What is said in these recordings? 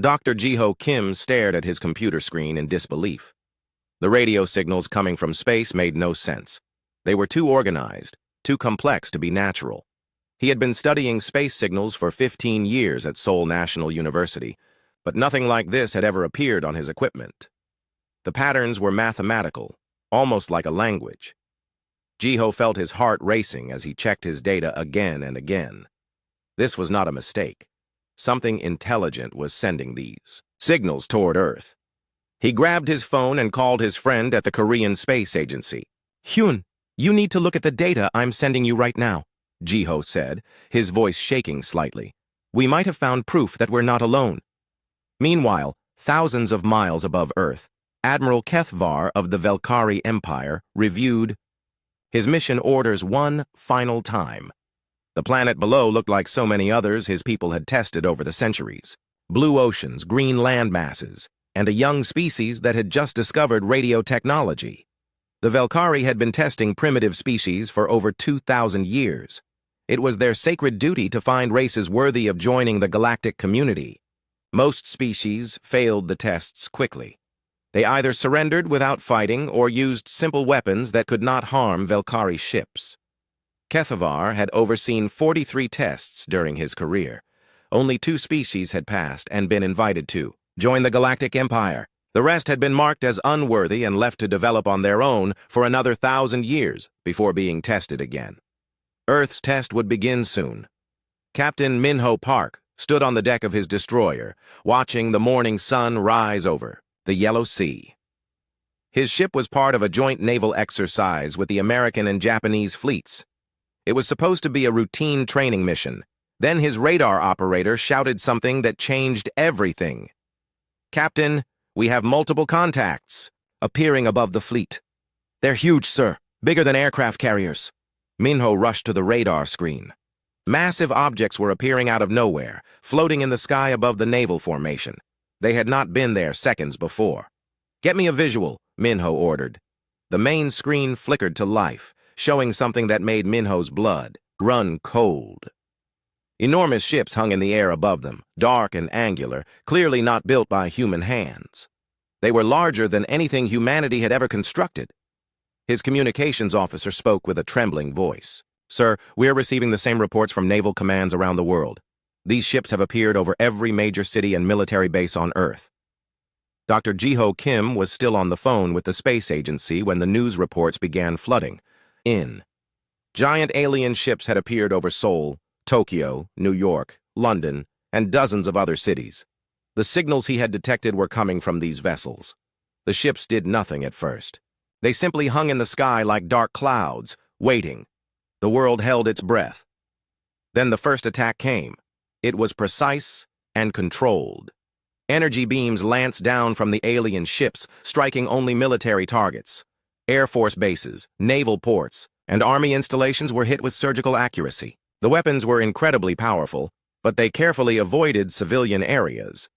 Dr. Jiho Kim stared at his computer screen in disbelief. The radio signals coming from space made no sense. They were too organized, too complex to be natural. He had been studying space signals for 15 years at Seoul National University, but nothing like this had ever appeared on his equipment. The patterns were mathematical, almost like a language. Jiho felt his heart racing as he checked his data again and again. This was not a mistake. Something intelligent was sending these signals toward Earth. He grabbed his phone and called his friend at the Korean Space Agency. "Hyun, you need to look at the data I'm sending you right now," Jiho said, his voice shaking slightly. "We might have found proof that we're not alone." Meanwhile, thousands of miles above Earth, Admiral Kethvar of the Velkari Empire reviewed his mission orders one final time. The planet below looked like so many others his people had tested over the centuries. Blue oceans, green land masses, and a young species that had just discovered radio technology. The Velkari had been testing primitive species for over 2,000 years. It was their sacred duty to find races worthy of joining the galactic community. Most species failed the tests quickly. They either surrendered without fighting or used simple weapons that could not harm Velkari ships. Kethavar had overseen 43 tests during his career. Only 2 species had passed and been invited to join the Galactic Empire. The rest had been marked as unworthy and left to develop on their own for another 1,000 years before being tested again. Earth's test would begin soon. Captain Minho Park stood on the deck of his destroyer, watching the morning sun rise over the Yellow Sea. His ship was part of a joint naval exercise with the American and Japanese fleets. It was supposed to be a routine training mission. Then his radar operator shouted something that changed everything. "Captain, we have multiple contacts," appearing above the fleet. "They're huge, sir. Bigger than aircraft carriers." Minho rushed to the radar screen. Massive objects were appearing out of nowhere, floating in the sky above the naval formation. They had not been there seconds before. "Get me a visual," Minho ordered. The main screen flickered to life, showing something that made Minho's blood run cold. Enormous ships hung in the air above them, dark and angular, clearly not built by human hands. They were larger than anything humanity had ever constructed. His communications officer spoke with a trembling voice. "Sir, we are receiving the same reports from naval commands around the world. These ships have appeared over every major city and military base on Earth." Dr. Jiho Kim was still on the phone with the space agency when the news reports began flooding in. Giant alien ships had appeared over Seoul, Tokyo, New York, London, and dozens of other cities. The signals he had detected were coming from these vessels. The ships did nothing at first. They simply hung in the sky like dark clouds, waiting. The world held its breath. Then the first attack came. It was precise and controlled. Energy beams lanced down from the alien ships, striking only military targets. Air Force bases, naval ports, and army installations were hit with surgical accuracy. The weapons were incredibly powerful, but they carefully avoided civilian areas.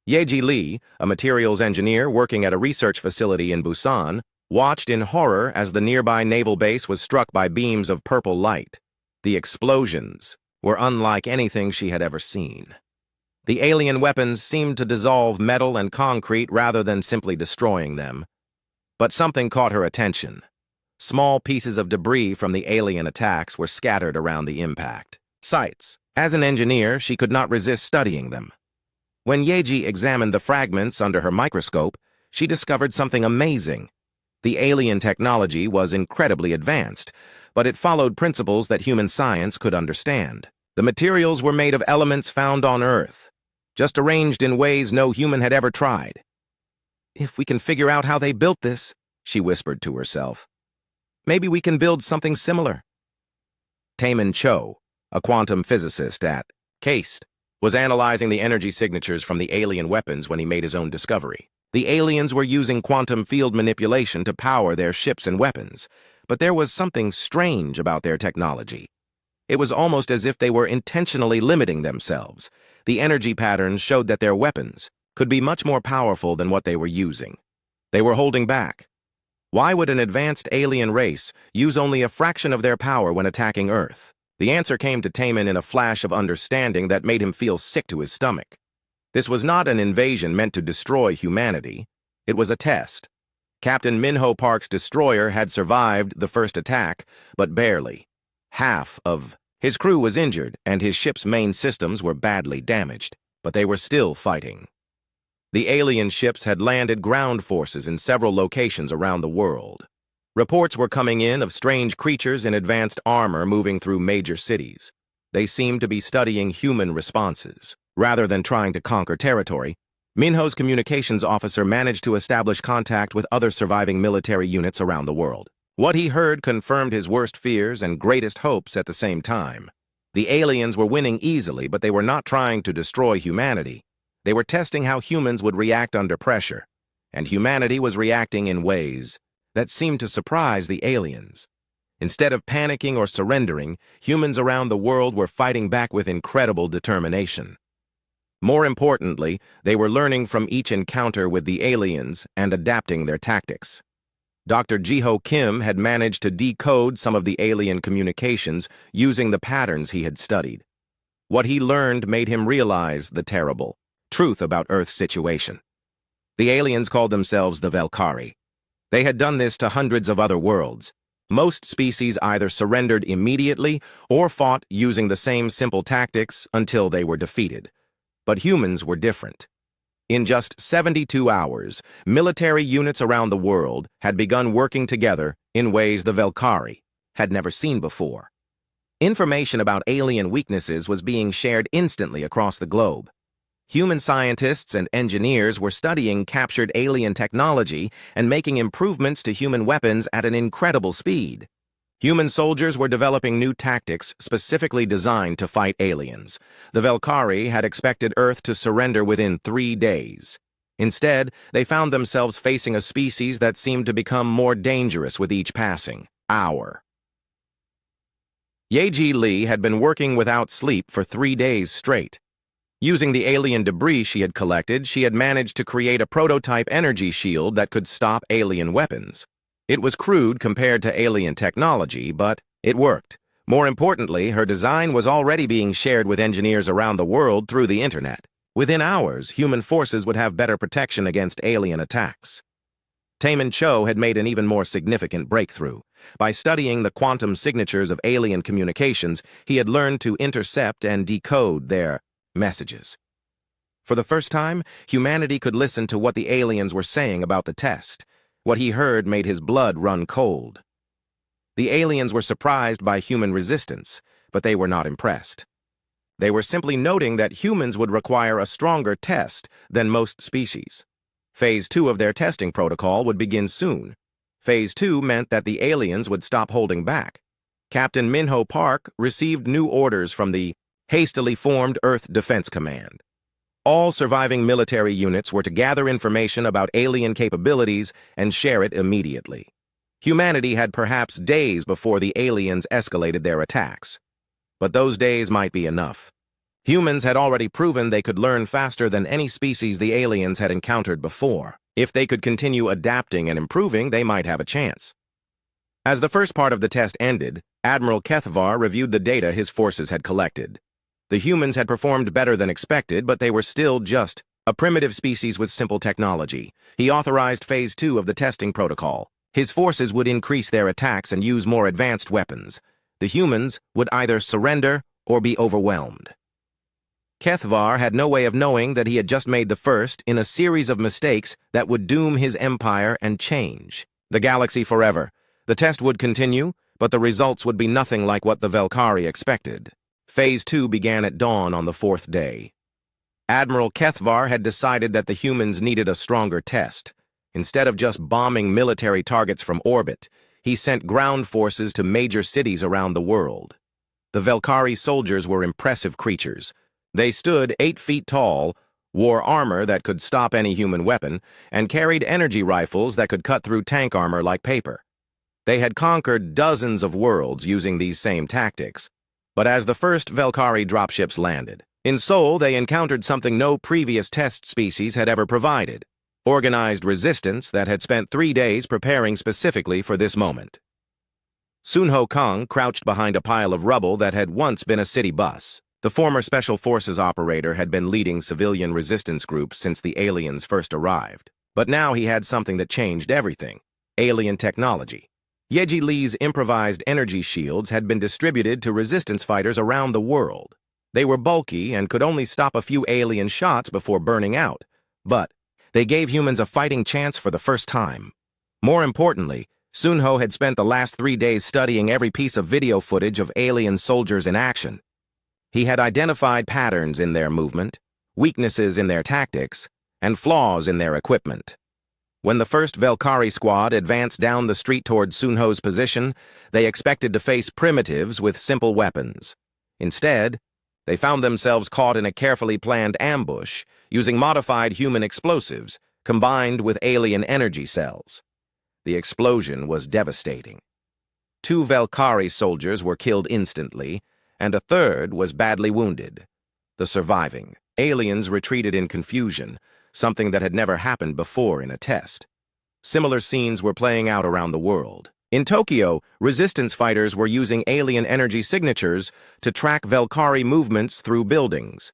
Yeji Lee, a materials engineer working at a research facility in Busan, watched in horror as the nearby naval base was struck by beams of purple light. The explosions were unlike anything she had ever seen. The alien weapons seemed to dissolve metal and concrete rather than simply destroying them. But something caught her attention. Small pieces of debris from the alien attacks were scattered around the impact sites. As an engineer, she could not resist studying them. When Yeji examined the fragments under her microscope, she discovered something amazing. The alien technology was incredibly advanced, but it followed principles that human science could understand. The materials were made of elements found on Earth, just arranged in ways no human had ever tried. "If we can figure out how they built this," she whispered to herself, "maybe we can build something similar." Taemin Cho, a quantum physicist at KAIST, was analyzing the energy signatures from the alien weapons when he made his own discovery. The aliens were using quantum field manipulation to power their ships and weapons, but there was something strange about their technology. It was almost as if they were intentionally limiting themselves. The energy patterns showed that their weapons could be much more powerful than what they were using. They were holding back. Why would an advanced alien race use only a fraction of their power when attacking Earth? The answer came to Taemin in a flash of understanding that made him feel sick to his stomach. This was not an invasion meant to destroy humanity. It was a test. Captain Minho Park's destroyer had survived the first attack, but barely. Half of his crew was injured, and his ship's main systems were badly damaged, but they were still fighting. The alien ships had landed ground forces in several locations around the world. Reports were coming in of strange creatures in advanced armor moving through major cities. They seemed to be studying human responses. Rather than trying to conquer territory, Minho's communications officer managed to establish contact with other surviving military units around the world. What he heard confirmed his worst fears and greatest hopes at the same time. The aliens were winning easily, but they were not trying to destroy humanity. They were testing how humans would react under pressure, and humanity was reacting in ways that seemed to surprise the aliens. Instead of panicking or surrendering, humans around the world were fighting back with incredible determination. More importantly, they were learning from each encounter with the aliens and adapting their tactics. Dr. Jiho Kim had managed to decode some of the alien communications using the patterns he had studied. What he learned made him realize the terrible truth about Earth's situation. The aliens called themselves the Valkyrie. They had done this to hundreds of other worlds. Most species either surrendered immediately or fought using the same simple tactics until they were defeated. But humans were different. In just 72 hours, military units around the world had begun working together in ways the Valkyrie had never seen before. Information about alien weaknesses was being shared instantly across the globe. Human scientists and engineers were studying captured alien technology and making improvements to human weapons at an incredible speed. Human soldiers were developing new tactics specifically designed to fight aliens. The Valkyrie had expected Earth to surrender within 3 days. Instead, they found themselves facing a species that seemed to become more dangerous with each passing hour. Yeji Lee had been working without sleep for 3 days straight. Using the alien debris she had collected, she had managed to create a prototype energy shield that could stop alien weapons. It was crude compared to alien technology, but it worked. More importantly, her design was already being shared with engineers around the world through the internet. Within hours, human forces would have better protection against alien attacks. Taemin Cho had made an even more significant breakthrough. By studying the quantum signatures of alien communications, he had learned to intercept and decode their messages. For the first time, humanity could listen to what the aliens were saying about the test. What he heard made his blood run cold. The aliens were surprised by human resistance, but they were not impressed. They were simply noting that humans would require a stronger test than most species. Phase 2 of their testing protocol would begin soon. Phase 2 meant that the aliens would stop holding back. Captain Minho Park received new orders from the hastily formed Earth Defense Command. All surviving military units were to gather information about alien capabilities and share it immediately. Humanity had perhaps days before the aliens escalated their attacks. But those days might be enough. Humans had already proven they could learn faster than any species the aliens had encountered before. If they could continue adapting and improving, they might have a chance. As the first part of the test ended, Admiral Kethvar reviewed the data his forces had collected. The humans had performed better than expected, but they were still just a primitive species with simple technology. He authorized Phase 2 of the testing protocol. His forces would increase their attacks and use more advanced weapons. The humans would either surrender or be overwhelmed. Kethvar had no way of knowing that he had just made the first in a series of mistakes that would doom his empire and change the galaxy forever. The test would continue, but the results would be nothing like what the Valkyrie expected. Phase 2 began at dawn on the 4th day. Admiral Kethvar had decided that the humans needed a stronger test. Instead of just bombing military targets from orbit, he sent ground forces to major cities around the world. The Valkyrie soldiers were impressive creatures. They stood 8 feet tall, wore armor that could stop any human weapon, and carried energy rifles that could cut through tank armor like paper. They had conquered dozens of worlds using these same tactics. But as the first Valkyrie dropships landed, in Seoul they encountered something no previous test species had ever provided: organized resistance that had spent 3 days preparing specifically for this moment. Sunho Kang crouched behind a pile of rubble that had once been a city bus. The former Special Forces operator had been leading civilian resistance groups since the aliens first arrived. But now he had something that changed everything: alien technology. Yeji Lee's improvised energy shields had been distributed to resistance fighters around the world. They were bulky and could only stop a few alien shots before burning out, but they gave humans a fighting chance for the first time. More importantly, Sunho had spent the last 3 days studying every piece of video footage of alien soldiers in action. He had identified patterns in their movement, weaknesses in their tactics, and flaws in their equipment. When the first Velkari squad advanced down the street toward Sunho's position, they expected to face primitives with simple weapons. Instead, they found themselves caught in a carefully planned ambush using modified human explosives combined with alien energy cells. The explosion was devastating. 2 Velkari soldiers were killed instantly, and a third was badly wounded. The surviving aliens retreated in confusion, something that had never happened before in a test. Similar scenes were playing out around the world. In Tokyo, resistance fighters were using alien energy signatures to track Velkari movements through buildings.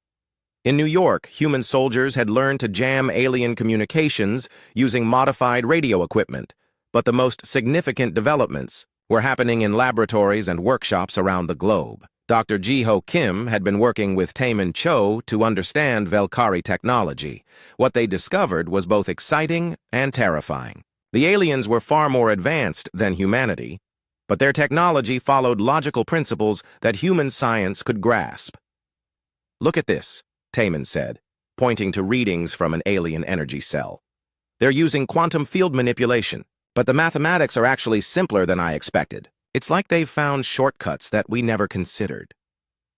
In New York, human soldiers had learned to jam alien communications using modified radio equipment, but the most significant developments were happening in laboratories and workshops around the globe. Dr. Ji-Ho Kim had been working with Taemin Cho to understand Velkari technology. What they discovered was both exciting and terrifying. The aliens were far more advanced than humanity, but their technology followed logical principles that human science could grasp. "Look at this," Taemin said, pointing to readings from an alien energy cell. "They're using quantum field manipulation, but the mathematics are actually simpler than I expected. It's like they've found shortcuts that we never considered."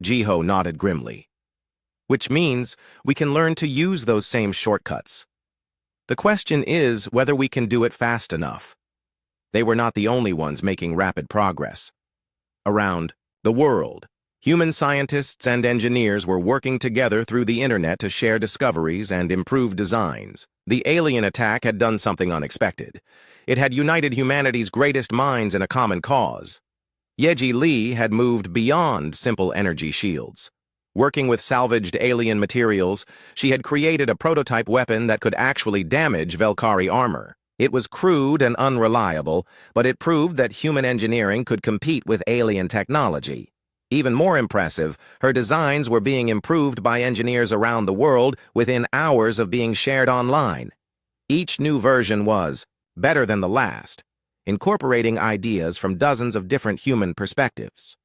Ji-Ho nodded grimly. "Which means we can learn to use those same shortcuts. The question is whether we can do it fast enough." They were not the only ones making rapid progress. Around the world, human scientists and engineers were working together through the internet to share discoveries and improve designs. The alien attack had done something unexpected. It had united humanity's greatest minds in a common cause. Yeji Lee had moved beyond simple energy shields. Working with salvaged alien materials, she had created a prototype weapon that could actually damage Velkari armor. It was crude and unreliable, but it proved that human engineering could compete with alien technology. Even more impressive, her designs were being improved by engineers around the world within hours of being shared online. Each new version was better than the last, incorporating ideas from dozens of different human perspectives.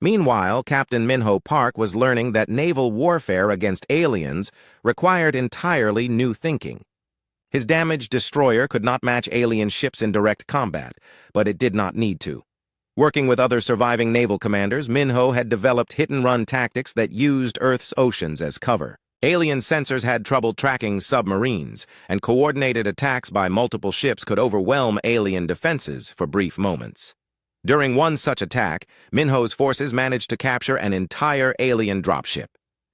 Meanwhile, Captain Minho Park was learning that naval warfare against aliens required entirely new thinking. His damaged destroyer could not match alien ships in direct combat, but it did not need to. Working with other surviving naval commanders, Minho had developed hit-and-run tactics that used Earth's oceans as cover. Alien sensors had trouble tracking submarines, and coordinated attacks by multiple ships could overwhelm alien defenses for brief moments. During one such attack, Minho's forces managed to capture an entire alien dropship.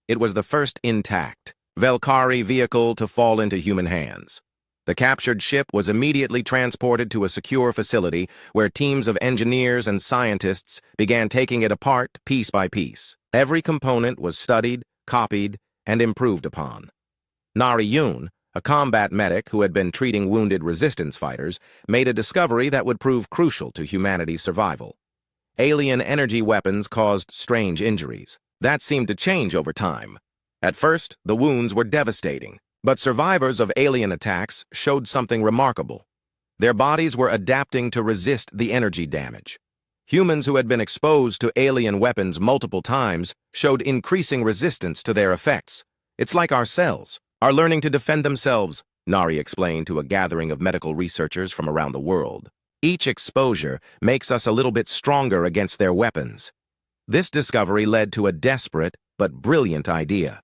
It was the first intact Velkari vehicle to fall into human hands. The captured ship was immediately transported to a secure facility where teams of engineers and scientists began taking it apart piece by piece. Every component was studied, copied, and improved upon. Narration, a combat medic who had been treating wounded resistance fighters, made a discovery that would prove crucial to humanity's survival. Alien energy weapons caused strange injuries. That seemed to change over time. At first, the wounds were devastating, but survivors of alien attacks showed something remarkable. Their bodies were adapting to resist the energy damage. Humans who had been exposed to alien weapons multiple times showed increasing resistance to their effects. "It's like our cells are learning to defend themselves," Nari explained to a gathering of medical researchers from around the world. "Each exposure makes us a little bit stronger against their weapons." This discovery led to a desperate but brilliant idea.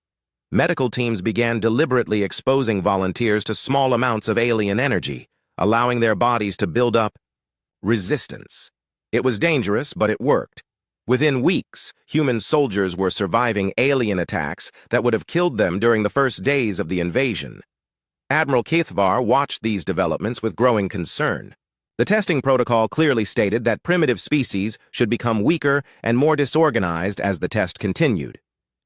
Medical teams began deliberately exposing volunteers to small amounts of alien energy, allowing their bodies to build up resistance. It was dangerous, but it worked. Within weeks, human soldiers were surviving alien attacks that would have killed them during the first days of the invasion. Admiral Kithvar watched these developments with growing concern. The testing protocol clearly stated that primitive species should become weaker and more disorganized as the test continued.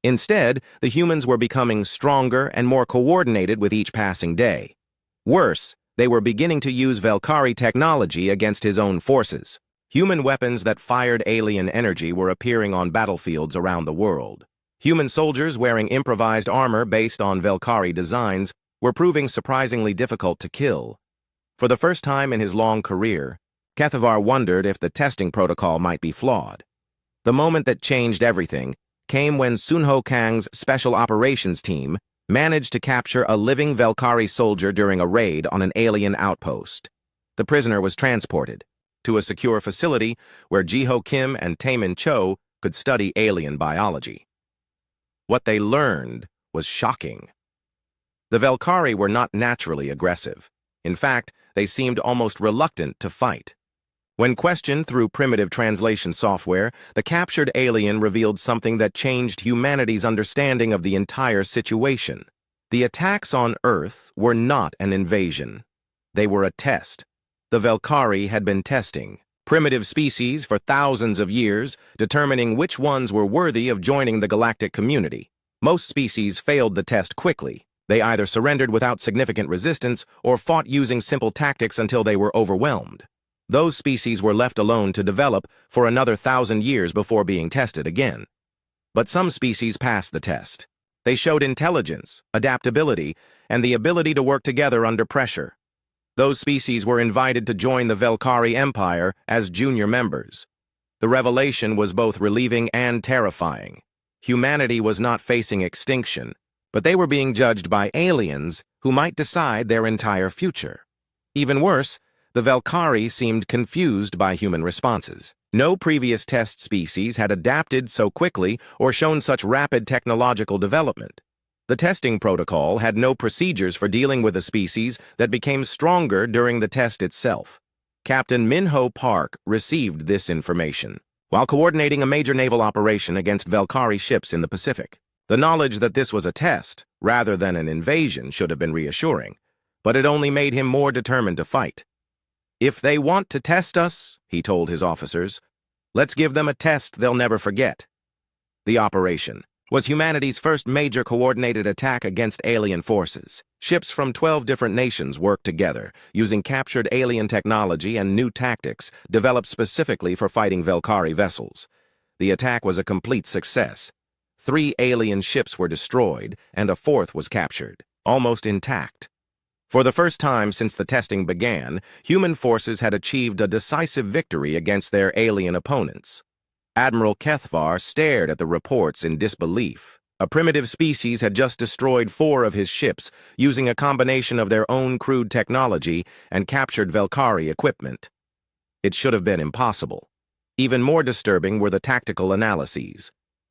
Instead, the humans were becoming stronger and more coordinated with each passing day. Worse, they were beginning to use Valkyrie technology against his own forces. Human weapons that fired alien energy were appearing on battlefields around the world. Human soldiers wearing improvised armor based on Valkyrie designs were proving surprisingly difficult to kill. For the first time in his long career, HFY wondered if the testing protocol might be flawed. The moment that changed everything came when Sunho Kang's Special Operations Team managed to capture a living Valkyrie soldier during a raid on an alien outpost. The prisoner was transported to a secure facility where Jiho Kim and Taemin Cho could study alien biology. What they learned was shocking. The Valkyrie were not naturally aggressive. In fact, they seemed almost reluctant to fight. When questioned through primitive translation software, the captured alien revealed something that changed humanity's understanding of the entire situation. The attacks on Earth were not an invasion. They were a test. The Valkyrie had been testing primitive species for thousands of years, determining which ones were worthy of joining the galactic community. Most species failed the test quickly. They either surrendered without significant resistance or fought using simple tactics until they were overwhelmed. Those species were left alone to develop for another 1,000 years before being tested again. But some species passed the test. They showed intelligence, adaptability, and the ability to work together under pressure. Those species were invited to join the Valkyrie Empire as junior members. The revelation was both relieving and terrifying. Humanity was not facing extinction, but they were being judged by aliens who might decide their entire future. Even worse, the Valkyrie seemed confused by human responses. No previous test species had adapted so quickly or shown such rapid technological development. The testing protocol had no procedures for dealing with a species that became stronger during the test itself. Captain Minho Park received this information while coordinating a major naval operation against Valkyrie ships in the Pacific. The knowledge that this was a test, rather than an invasion, should have been reassuring, but it only made him more determined to fight. "If they want to test us," he told his officers, "let's give them a test they'll never forget." The operation was humanity's first major coordinated attack against alien forces. Ships from 12 different nations worked together, using captured alien technology and new tactics developed specifically for fighting Valkyrie vessels. The attack was a complete success. 3 alien ships were destroyed, and a 4th was captured, almost intact. For the first time since the testing began, human forces had achieved a decisive victory against their alien opponents. Admiral HFY stared at the reports in disbelief. A primitive species had just destroyed 4 of his ships using a combination of their own crude technology and captured Valkyrie equipment. It should have been impossible. Even more disturbing were the tactical analyses.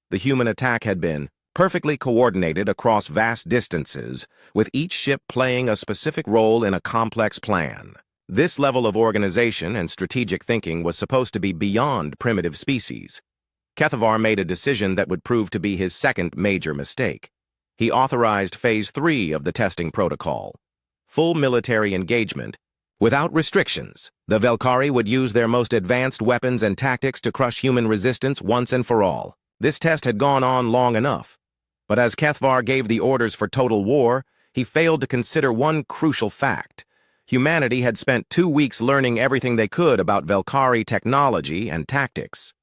The human attack had been perfectly coordinated across vast distances, with each ship playing a specific role in a complex plan. This level of organization and strategic thinking was supposed to be beyond primitive species. HFY made a decision that would prove to be his second major mistake. He authorized Phase 3 of the testing protocol. Full military engagement, without restrictions. The Valkyrie would use their most advanced weapons and tactics to crush human resistance once and for all. This test had gone on long enough. But as HFY gave the orders for total war, he failed to consider one crucial fact. Humanity had spent 2 weeks learning everything they could about Valkyrie technology and tactics.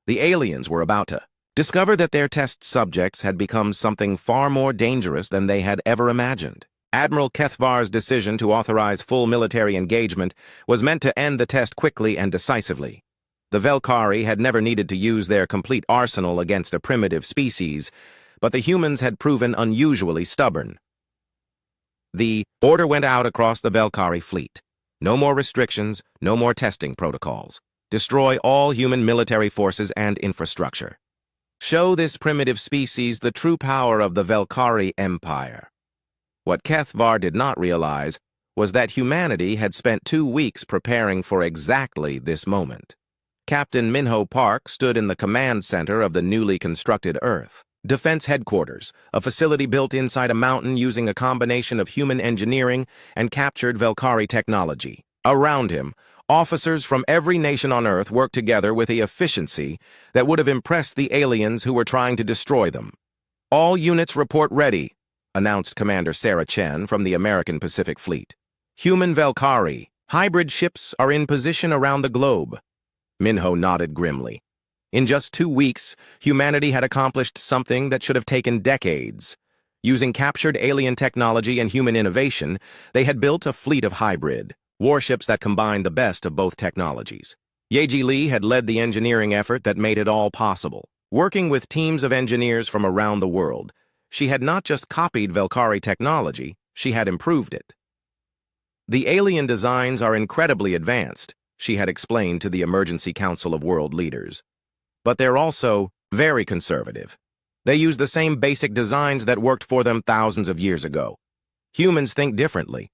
The aliens were about to discover that their test subjects had become something far more dangerous than they had ever imagined. Admiral HFY's decision to authorize full military engagement was meant to end the test quickly and decisively. The Valkyrie had never needed to use their complete arsenal against a primitive species, but the humans had proven unusually stubborn. The order went out across the Valkyrie fleet. No more restrictions, no more testing protocols. Destroy all human military forces and infrastructure. Show this primitive species the true power of the Valkyrie Empire. What HFY did not realize was that humanity had spent 2 weeks preparing for exactly this moment. Captain Minho Park stood in the command center of the newly constructed Earth Defense Headquarters, a facility built inside a mountain using a combination of human engineering and captured Valkyrie technology. Around him, officers from every nation on Earth worked together with the efficiency that would have impressed the aliens who were trying to destroy them. "All units report ready," announced Commander Sarah Chen from the American Pacific Fleet. "Human Valkyrie, hybrid ships are in position around the globe." Minho nodded grimly. In just 2 weeks, humanity had accomplished something that should have taken decades. Using captured alien technology and human innovation, they had built a fleet of hybrid warships that combined the best of both technologies. Yeji Lee had led the engineering effort that made it all possible. Working with teams of engineers from around the world, she had not just copied Valkyrie technology, she had improved it. "The alien designs are incredibly advanced," she had explained to the Emergency Council of World Leaders. "But they're also very conservative. They use the same basic designs that worked for them thousands of years ago. Humans think differently."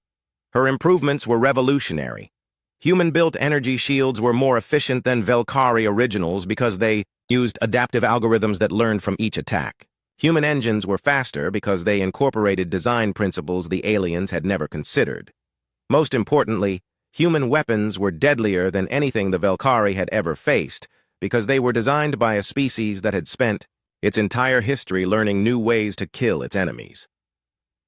Her improvements were revolutionary. Human-built energy shields were more efficient than Valkyrie originals because they used adaptive algorithms that learned from each attack. Human engines were faster because they incorporated design principles the aliens had never considered. Most importantly, human weapons were deadlier than anything the Valkyrie had ever faced because they were designed by a species that had spent its entire history learning new ways to kill its enemies.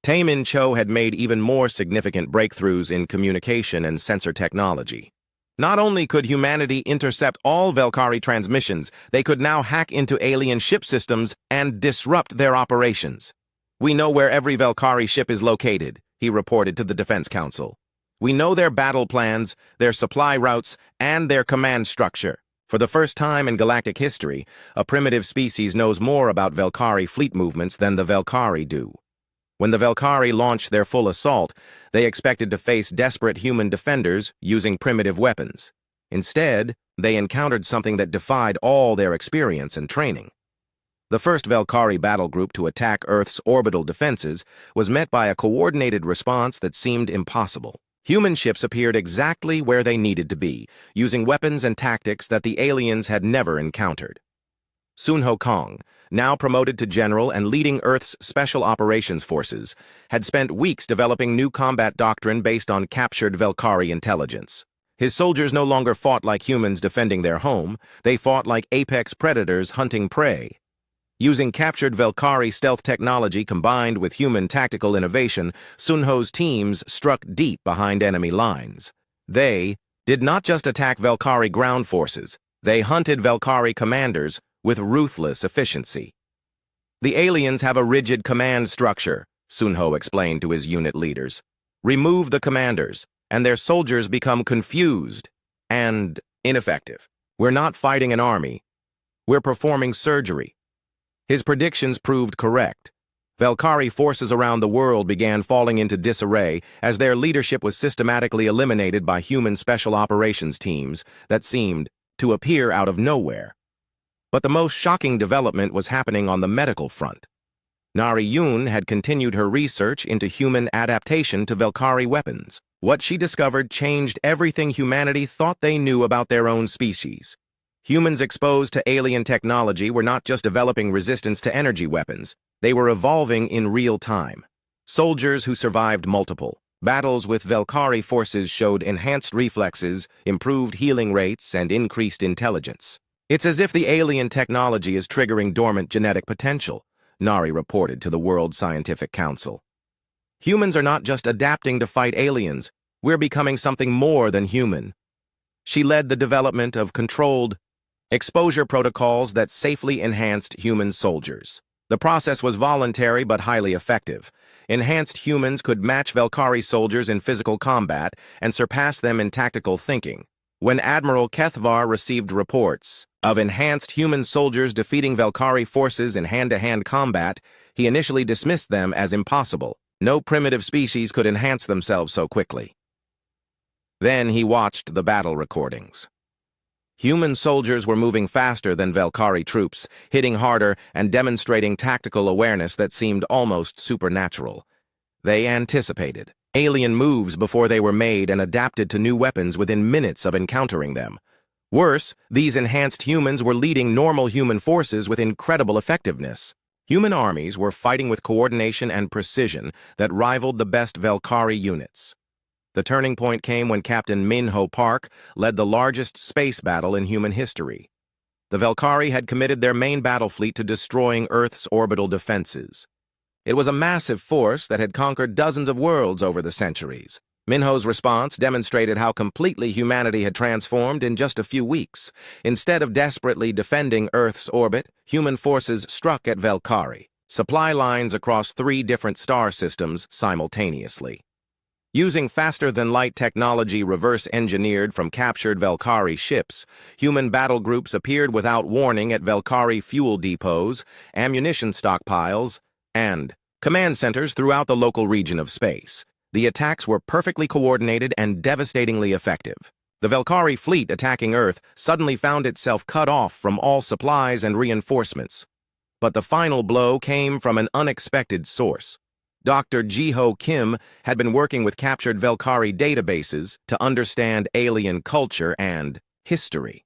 Taemin Cho had made even more significant breakthroughs in communication and sensor technology. Not only could humanity intercept all Valkyrie transmissions, they could now hack into alien ship systems and disrupt their operations. "We know where every Valkyrie ship is located," he reported to the Defense Council. "We know their battle plans, their supply routes, and their command structure." For the first time in galactic history, a primitive species knows more about Valkyrie fleet movements than the Valkyrie do. When the Valkyrie launched their full assault, they expected to face desperate human defenders using primitive weapons. Instead, they encountered something that defied all their experience and training. The first Valkyrie battle group to attack Earth's orbital defenses was met by a coordinated response that seemed impossible. Human ships appeared exactly where they needed to be, using weapons and tactics that the aliens had never encountered. Sunho Kong, now promoted to general and leading Earth's Special Operations Forces, had spent weeks developing new combat doctrine based on captured Valkyrie intelligence. His soldiers no longer fought like humans defending their home, they fought like apex predators hunting prey. Using captured Valkyrie stealth technology combined with human tactical innovation, Sunho's teams struck deep behind enemy lines. They did not just attack Valkyrie ground forces, they hunted Valkyrie commanders with ruthless efficiency. "The aliens have a rigid command structure," Sunho explained to his unit leaders. "Remove the commanders, and their soldiers become confused and ineffective. We're not fighting an army. We're performing surgery." His predictions proved correct. Valkyrie forces around the world began falling into disarray as their leadership was systematically eliminated by human special operations teams that seemed to appear out of nowhere. But the most shocking development was happening on the medical front. Nari Yun had continued her research into human adaptation to Valkyrie weapons. What she discovered changed everything humanity thought they knew about their own species. Humans exposed to alien technology were not just developing resistance to energy weapons, they were evolving in real time. Soldiers who survived multiple battles with Valkyrie forces showed enhanced reflexes, improved healing rates, and increased intelligence. "It's as if the alien technology is triggering dormant genetic potential," Nari reported to the World Scientific Council. "Humans are not just adapting to fight aliens, we're becoming something more than human." She led the development of controlled exposure protocols that safely enhanced human soldiers. The process was voluntary but highly effective. Enhanced humans could match Valkyrie soldiers in physical combat and surpass them in tactical thinking. When Admiral Kethvar received reports of enhanced human soldiers defeating Valkyrie forces in hand-to-hand combat, he initially dismissed them as impossible. No primitive species could enhance themselves so quickly. Then he watched the battle recordings. Human soldiers were moving faster than Valkyrie troops, hitting harder and demonstrating tactical awareness that seemed almost supernatural. They anticipated alien moves before they were made and adapted to new weapons within minutes of encountering them. Worse, these enhanced humans were leading normal human forces with incredible effectiveness. Human armies were fighting with coordination and precision that rivaled the best Valkyrie units. The turning point came when Captain Minho Park led the largest space battle in human history. The Velkhari had committed their main battle fleet to destroying Earth's orbital defenses. It was a massive force that had conquered dozens of worlds over the centuries. Minho's response demonstrated how completely humanity had transformed in just a few weeks. Instead of desperately defending Earth's orbit, human forces struck at Velkhari, supply lines across 3 different star systems simultaneously. Using faster-than-light technology reverse-engineered from captured Velkhari ships, human battle groups appeared without warning at Velkhari fuel depots, ammunition stockpiles, and command centers throughout the local region of space. The attacks were perfectly coordinated and devastatingly effective. The Velkhari fleet attacking Earth suddenly found itself cut off from all supplies and reinforcements. But the final blow came from an unexpected source. Dr. Ji-Ho Kim had been working with captured Velkhari databases to understand alien culture and history.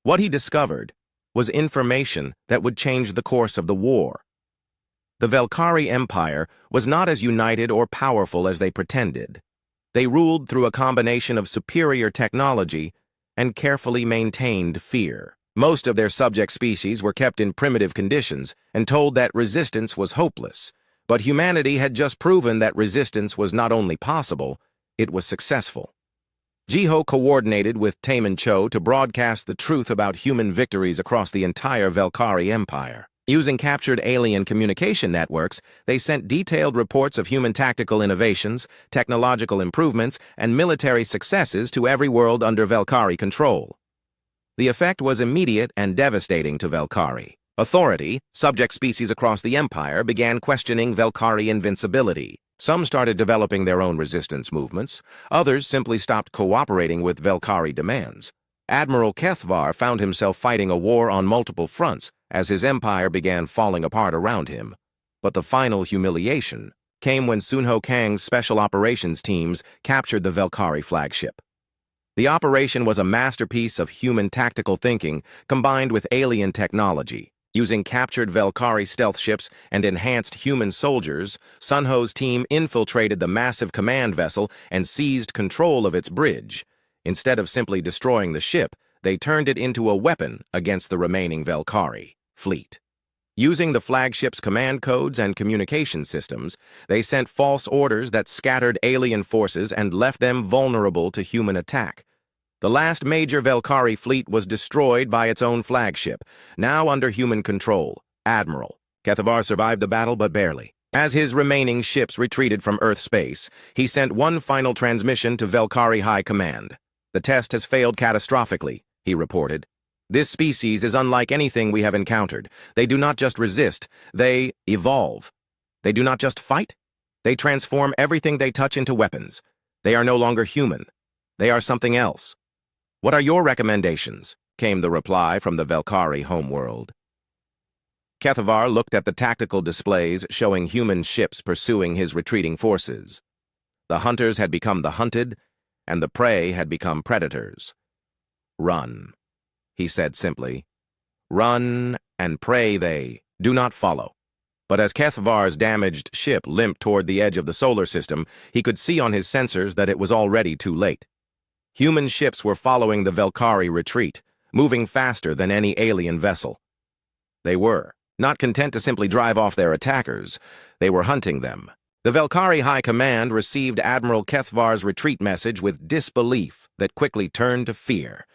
What he discovered was information that would change the course of the war. The Velkhari Empire was not as united or powerful as they pretended. They ruled through a combination of superior technology and carefully maintained fear. Most of their subject species were kept in primitive conditions and told that resistance was hopeless. But humanity had just proven that resistance was not only possible, it was successful. Ji-Ho coordinated with Taemin Cho to broadcast the truth about human victories across the entire Velkhari Empire. Using captured alien communication networks, they sent detailed reports of human tactical innovations, technological improvements, and military successes to every world under Velkhari control. The effect was immediate and devastating to Velkhari. Authority, subject species across the Empire, began questioning Velkhari invincibility. Some started developing their own resistance movements. Others simply stopped cooperating with Velkhari demands. Admiral Kethvar found himself fighting a war on multiple fronts as his empire began falling apart around him. But the final humiliation came when Sunho Kang's special operations teams captured the Velkhari flagship. The operation was a masterpiece of human tactical thinking combined with alien technology. Using captured Velkhari stealth ships and enhanced human soldiers, Sunho's team infiltrated the massive command vessel and seized control of its bridge. Instead of simply destroying the ship, they turned it into a weapon against the remaining Velkhari fleet. Using the flagship's command codes and communication systems, they sent false orders that scattered alien forces and left them vulnerable to human attack. The last major Velkhari fleet was destroyed by its own flagship, now under human control. Admiral Kethvar survived the battle, but barely. As his remaining ships retreated from Earth space, he sent one final transmission to Velkhari High Command. "The test has failed catastrophically," he reported. "This species is unlike anything we have encountered. They do not just resist, they evolve. They do not just fight, they transform everything they touch into weapons. They are no longer human. They are something else." "What are your recommendations?" came the reply from the Velkhari homeworld. Kethvar looked at the tactical displays showing human ships pursuing his retreating forces. The hunters had become the hunted, and the prey had become predators. "Run," he said simply. "Run and pray they do not follow." But as Kethvar's damaged ship limped toward the edge of the solar system, he could see on his sensors that it was already too late. Human ships were following the Velkhari retreat, moving faster than any alien vessel. They were not content to simply drive off their attackers, they were hunting them. The Velkhari High Command received Admiral Kethvar's retreat message with disbelief that quickly turned to fear.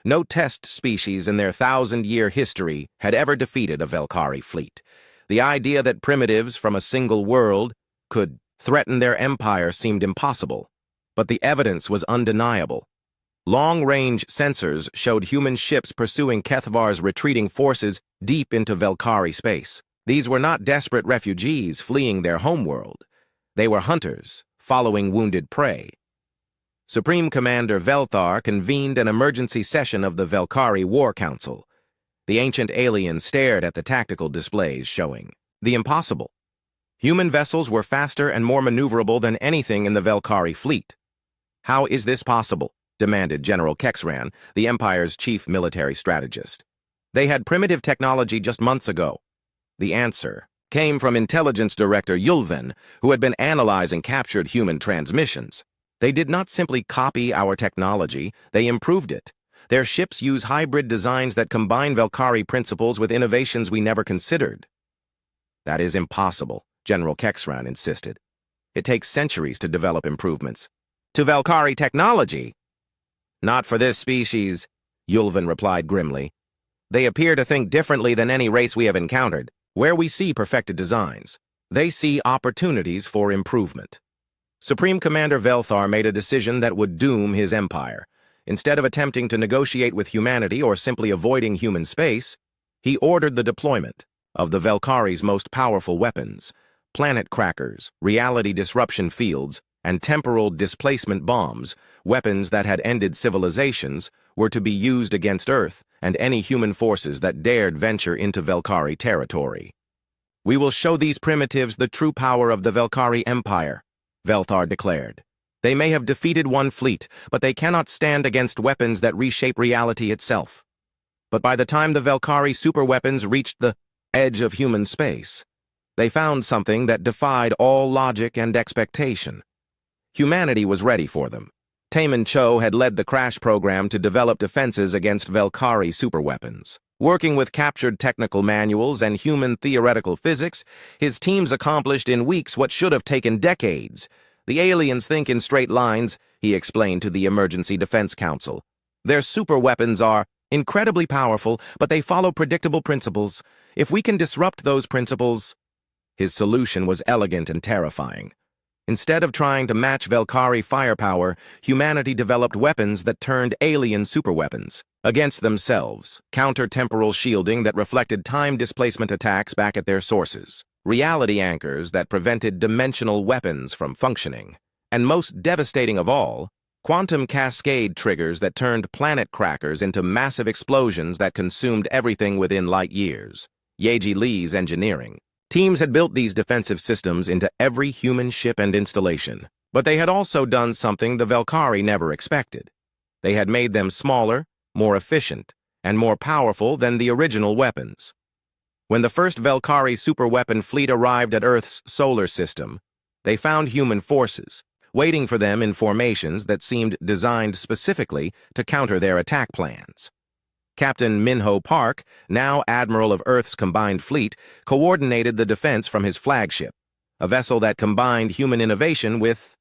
No test species in their 1,000-year history had ever defeated a Velkhari fleet. The idea that primitives from a single world could threaten their empire seemed impossible, but the evidence was undeniable. Long-range sensors showed human ships pursuing Kethvar's retreating forces deep into Velkhari space. These were not desperate refugees fleeing their homeworld. They were hunters, following wounded prey. Supreme Commander Velthar convened an emergency session of the Velkhari War Council. The ancient aliens stared at the tactical displays showing the impossible. Human vessels were faster and more maneuverable than anything in the Velkhari fleet. "How is this possible?" demanded General Kexran, the Empire's chief military strategist. "They had primitive technology just months ago." The answer came from Intelligence Director Yulven, who had been analyzing captured human transmissions. "They did not simply copy our technology, they improved it. Their ships use hybrid designs that combine Valkyrie principles with innovations we never considered. That is impossible, General Kexran insisted. It takes centuries to develop improvements. To Valkyrie technology? Not for this species, Yulvan replied grimly. They appear to think differently than any race we have encountered. Where we see perfected designs, they see opportunities for improvement. Supreme Commander Velthar made a decision that would doom his empire. Instead of attempting to negotiate with humanity or simply avoiding human space, he ordered the deployment of the Valkyrie's most powerful weapons, planet crackers, reality disruption fields, and temporal displacement bombs. Weapons that had ended civilizations were to be used against Earth and any human forces that dared venture into Valkyrie territory. We will show these primitives the true power of the Valkyrie Empire, Velthar declared. They may have defeated one fleet, but they cannot stand against weapons that reshape reality itself. But by the time the Valkyrie superweapons reached the edge of human space, they found something that defied all logic and expectation. Humanity was ready for them. Taemin Cho had led the crash program to develop defenses against Valkyrie superweapons. Working with captured technical manuals and human theoretical physics, his teams accomplished in weeks what should have taken decades. The aliens think in straight lines, he explained to the Emergency Defense Council. Their superweapons are incredibly powerful, but they follow predictable principles. If we can disrupt those principles... His solution was elegant and terrifying. Instead of trying to match Valkyrie firepower, humanity developed weapons that turned alien superweapons against themselves, counter-temporal shielding that reflected time displacement attacks back at their sources, reality anchors that prevented dimensional weapons from functioning, and most devastating of all, quantum cascade triggers that turned planet crackers into massive explosions that consumed everything within light years. Yeji Lee's engineering. Teams had built these defensive systems into every human ship and installation, but they had also done something the Valkyrie never expected. They had made them smaller, more efficient, and more powerful than the original weapons. When the first Valkyrie superweapon fleet arrived at Earth's solar system, they found human forces, waiting for them in formations that seemed designed specifically to counter their attack plans. Captain Minho Park, now Admiral of Earth's combined fleet, coordinated the defense from his flagship, a vessel that combined human innovation with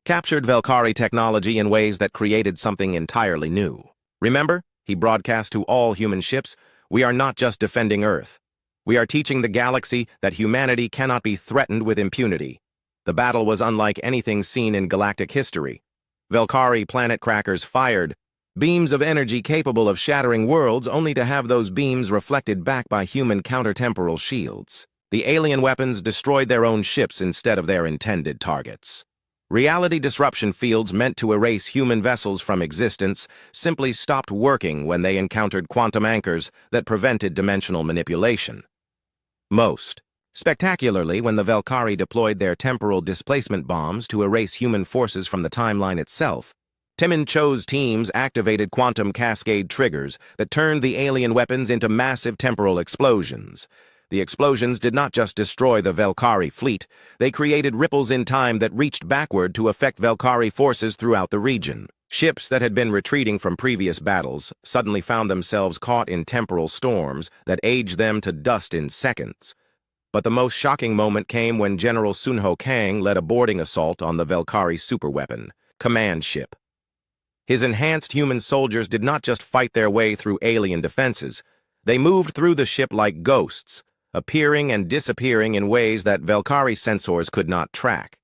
captured Valkyrie technology in ways that created something entirely new. Remember, he broadcast to all human ships, we are not just defending Earth. We are teaching the galaxy that humanity cannot be threatened with impunity. The battle was unlike anything seen in galactic history. Valkyrie planet crackers fired beams of energy capable of shattering worlds only to have those beams reflected back by human countertemporal shields. The alien weapons destroyed their own ships instead of their intended targets. Reality disruption fields meant to erase human vessels from existence simply stopped working when they encountered quantum anchors that prevented dimensional manipulation. Most spectacularly when the Valkyrie deployed their temporal displacement bombs to erase human forces from the timeline itself, Taemin Cho's teams activated quantum cascade triggers that turned the alien weapons into massive temporal explosions. The explosions did not just destroy the Valkyrie fleet, they created ripples in time that reached backward to affect Valkyrie forces throughout the region. Ships that had been retreating from previous battles suddenly found themselves caught in temporal storms that aged them to dust in seconds. But the most shocking moment came when General Sunho Kang led a boarding assault on the Valkyrie superweapon command ship. His enhanced human soldiers did not just fight their way through alien defenses. They moved through the ship like ghosts, appearing and disappearing in ways that Valkyrie sensors could not track.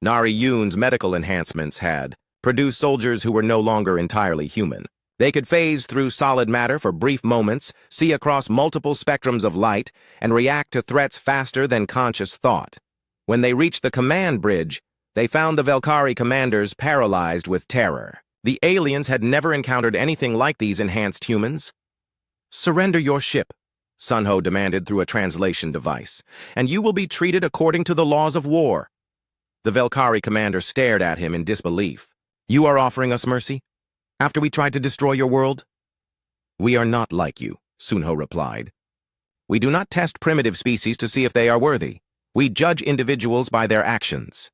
Nari Yoon's medical enhancements had produced soldiers who were no longer entirely human. They could phase through solid matter for brief moments, see across multiple spectrums of light, and react to threats faster than conscious thought. When they reached the command bridge, they found the Valkyrie commanders paralyzed with terror. The aliens had never encountered anything like these enhanced humans. "Surrender your ship," Sunho demanded through a translation device, "and you will be treated according to the laws of war." The Valkyrie commander stared at him in disbelief. "You are offering us mercy? After we tried to destroy your world?" "We are not like you," Sunho replied. "We do not test primitive species to see if they are worthy. We judge individuals by their actions."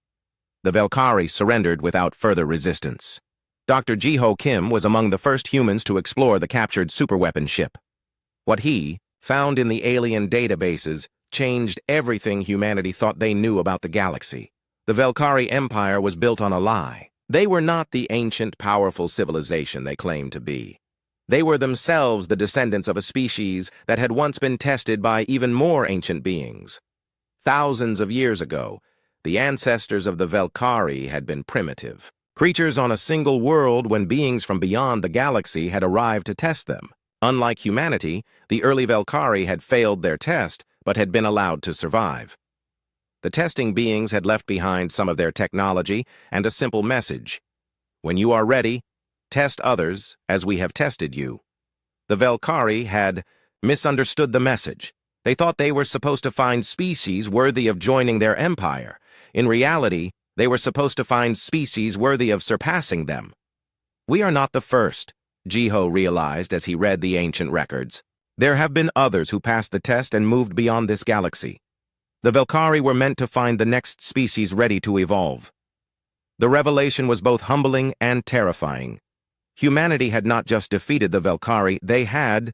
The Valkyrie surrendered without further resistance. Dr. Jiho Kim was among the first humans to explore the captured superweapon ship. What he found in the alien databases changed everything humanity thought they knew about the galaxy. The Velkari Empire was built on a lie. They were not the ancient, powerful civilization they claimed to be. They were themselves the descendants of a species that had once been tested by even more ancient beings. Thousands of years ago, the ancestors of the Velkari had been primitive, creatures on a single world when beings from beyond the galaxy had arrived to test them. Unlike humanity, the early Velkari had failed their test but had been allowed to survive. The testing beings had left behind some of their technology and a simple message: when you are ready, test others as we have tested you. The Velkari had misunderstood the message. They thought they were supposed to find species worthy of joining their empire. In reality, they were supposed to find species worthy of surpassing them. We are not the first, Jiho realized as he read the ancient records. There have been others who passed the test and moved beyond this galaxy. The Velkari were meant to find the next species ready to evolve. The revelation was both humbling and terrifying. Humanity had not just defeated the Velkari, they had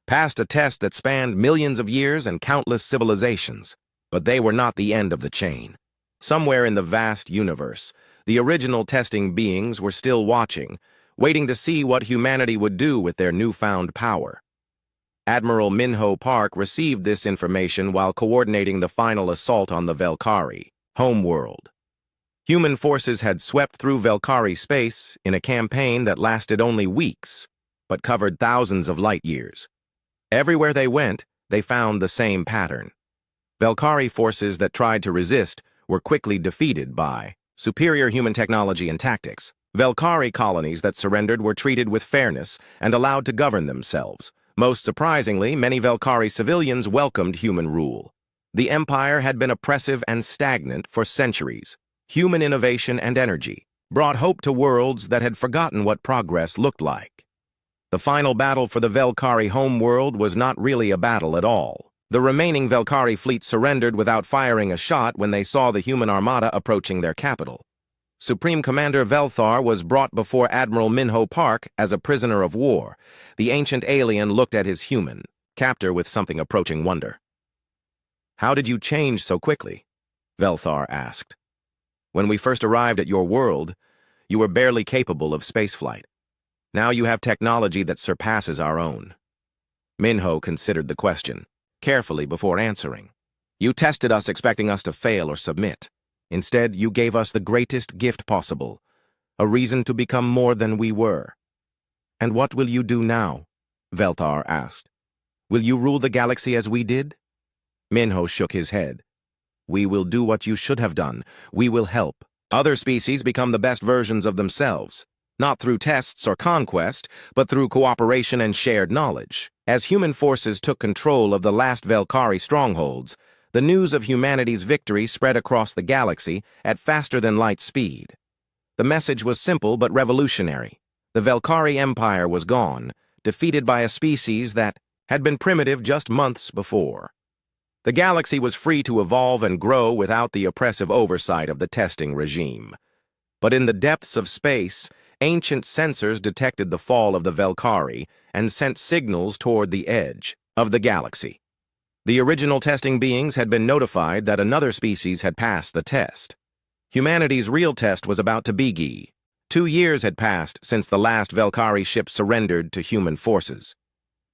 passed a test that spanned millions of years and countless civilizations. But they were not the end of the chain. Somewhere in the vast universe, the original testing beings were still watching, waiting to see what humanity would do with their newfound power. Admiral Minho Park received this information while coordinating the final assault on the Velkari, homeworld. Human forces had swept through Velkari space in a campaign that lasted only weeks, but covered thousands of light years. Everywhere they went, they found the same pattern. Velkari forces that tried to resist were quickly defeated by superior human technology and tactics. Velkari colonies that surrendered were treated with fairness and allowed to govern themselves. Most surprisingly, many Velkari civilians welcomed human rule. The empire had been oppressive and stagnant for centuries. Human innovation and energy brought hope to worlds that had forgotten what progress looked like. The final battle for the Velkari homeworld was not really a battle at all. The remaining Velkari fleet surrendered without firing a shot when they saw the human armada approaching their capital. Supreme Commander Velthar was brought before Admiral Minho Park as a prisoner of war. The ancient alien looked at his human captor with something approaching wonder. "How did you change so quickly?" Velthar asked. "When we first arrived at your world, you were barely capable of spaceflight. Now you have technology that surpasses our own." Minho considered the question carefully before answering. "You tested us expecting us to fail or submit. Instead, you gave us the greatest gift possible, a reason to become more than we were." "And what will you do now?" Velthar asked. "Will you rule the galaxy as we did?" Minho shook his head. "We will do what you should have done. We will help other species become the best versions of themselves, not through tests or conquest, but through cooperation and shared knowledge." As human forces took control of the last Velkari strongholds, the news of humanity's victory spread across the galaxy at faster-than-light speed. The message was simple but revolutionary. The Velkari Empire was gone, defeated by a species that had been primitive just months before. The galaxy was free to evolve and grow without the oppressive oversight of the testing regime. But in the depths of space, ancient sensors detected the fall of the Velkari and sent signals toward the edge of the galaxy. The original testing beings had been notified that another species had passed the test. Humanity's real test was about to begin. 2 years had passed since the last Velkari ship surrendered to human forces.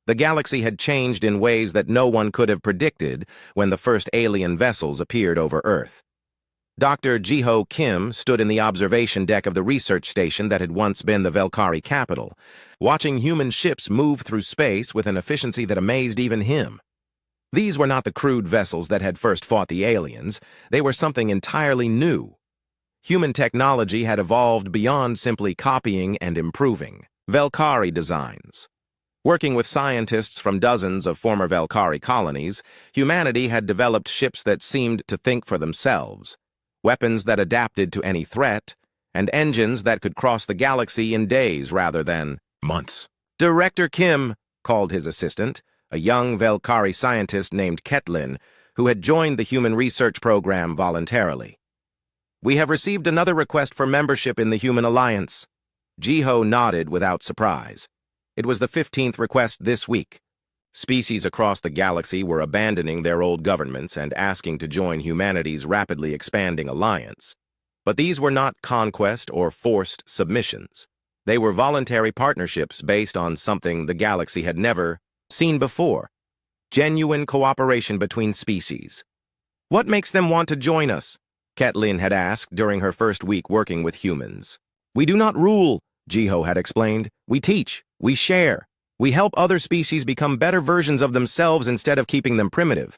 The galaxy had changed in ways that no one could have predicted when the first alien vessels appeared over Earth. Dr. Jiho Kim stood in the observation deck of the research station that had once been the Velkari capital, watching human ships move through space with an efficiency that amazed even him. These were not the crude vessels that had first fought the aliens. They were something entirely new. Human technology had evolved beyond simply copying and improving Velkari designs. Working with scientists from dozens of former Velkari colonies, humanity had developed ships that seemed to think for themselves, weapons that adapted to any threat, and engines that could cross the galaxy in days rather than months. "Director Kim," called his assistant, a young Velkari scientist named Ketlin, who had joined the human research program voluntarily. "We have received another request for membership in the Human Alliance." Jiho nodded without surprise. It was the 15th request this week. Species across the galaxy were abandoning their old governments and asking to join humanity's rapidly expanding alliance. But these were not conquest or forced submissions. They were voluntary partnerships based on something the galaxy had never seen before: genuine cooperation between species. "What makes them want to join us?" Caitlin had asked during her first week working with humans. "We do not rule," Jiho had explained. "We teach, we share. We help other species become better versions of themselves instead of keeping them primitive."